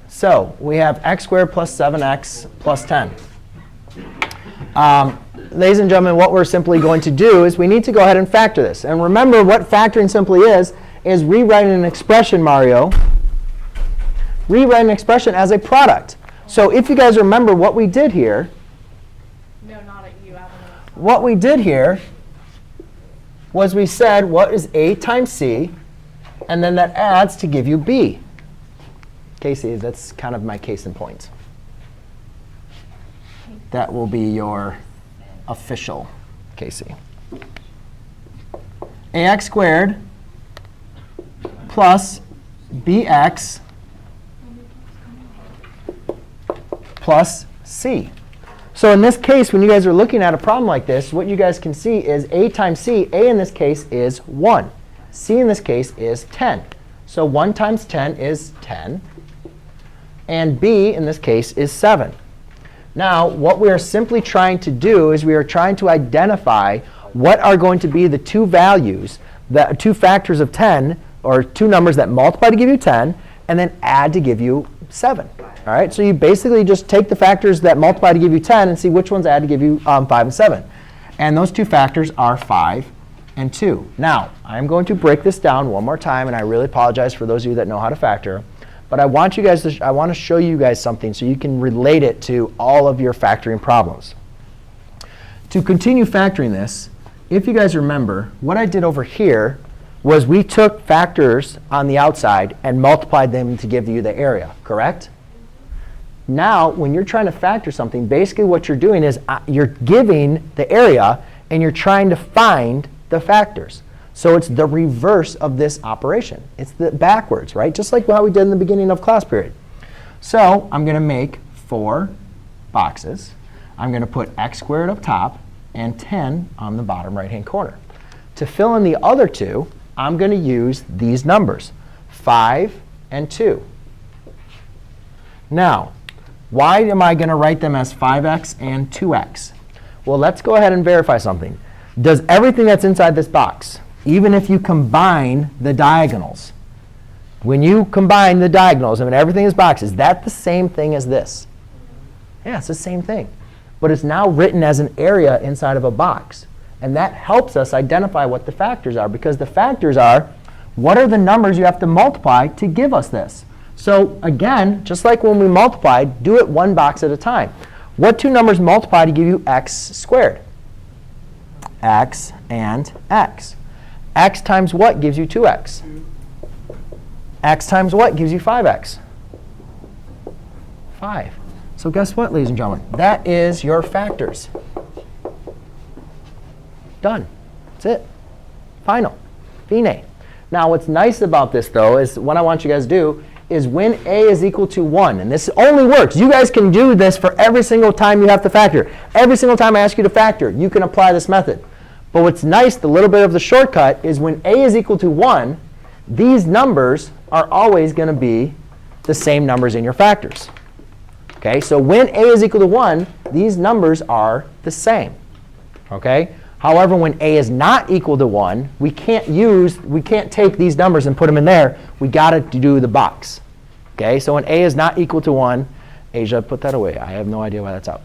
So we have x squared plus 7x plus 10. Ladies and gentlemen, what we're simply going to do is we need to go ahead and factor this. And remember, what factoring simply is rewriting an expression, Mario. Rewrite an expression as a product. So if you guys remember what we did here, what we did here was we said, what is A times C? And then that adds to give you B. Casey, that's kind of my case in point. That will be your official Casey. AX squared plus BX plus C. So in this case, when you guys are looking at a problem like this, what you guys can see is A times C. A in this case is 1. C in this case is 10. So 1 times 10 is 10. And B in this case is 7. Now, what we are simply trying to do is we are trying to identify what are going to be the two values, the two factors of 10, or two numbers that multiply to give you 10, and then add to give you 7. All right, so you basically just take the factors that multiply to give you 10 and see which ones add to give you 5 and 7. And those two factors are 5 and 2. Now, I'm going to break this down one more time, and I really apologize for those of you that know how to factor. But I want you guys to, I want to show you guys something so you can relate it to all of your factoring problems. To continue factoring this, if you guys remember, what I did over here was we took factors on the outside and multiplied them to give you the area, correct? Now, when you're trying to factor something, basically what you're doing is you're giving the area, and you're trying to find the factors. So it's the reverse of this operation. It's the backwards, right? Just like what we did in the beginning of class period. So I'm going to make 4 boxes. I'm going to put x squared up top and 10 on the bottom right-hand corner. To fill in the other two, I'm going to use these numbers, 5 and 2. Now, why am I going to write them as 5x and 2x? Well, let's go ahead and verify something. Does everything that's inside this box, even if you combine the diagonals, when you combine the diagonals, I mean, everything is boxes, is that the same thing as this? Yeah, it's the same thing. But it's now written as an area inside of a box. And that helps us identify what the factors are, because the factors are, what are the numbers you have to multiply to give us this? So again, just like when we multiplied, do it one box at a time. What two numbers multiply to give you x squared? X and x. X times what gives you 2x? X times what gives you 5x? 5. So guess what, ladies and gentlemen? That is your factors. Done. That's it. Final. Fine. Now, what's nice about this, though, is what I want you guys to do is when a is equal to 1, and this only works. You guys can do this for every single time you have to factor. Every single time I ask you to factor, you can apply this method. But what's nice, the little bit of the shortcut, is when a is equal to 1, these numbers are always going to be the same numbers in your factors. Okay, so when a is equal to 1, these numbers are the same. Okay? However, when a is not equal to 1, we can't take these numbers and put them in there. We got to do the box. Okay, so when a is not equal to 1, Asia, put that away. I have no idea why that's out.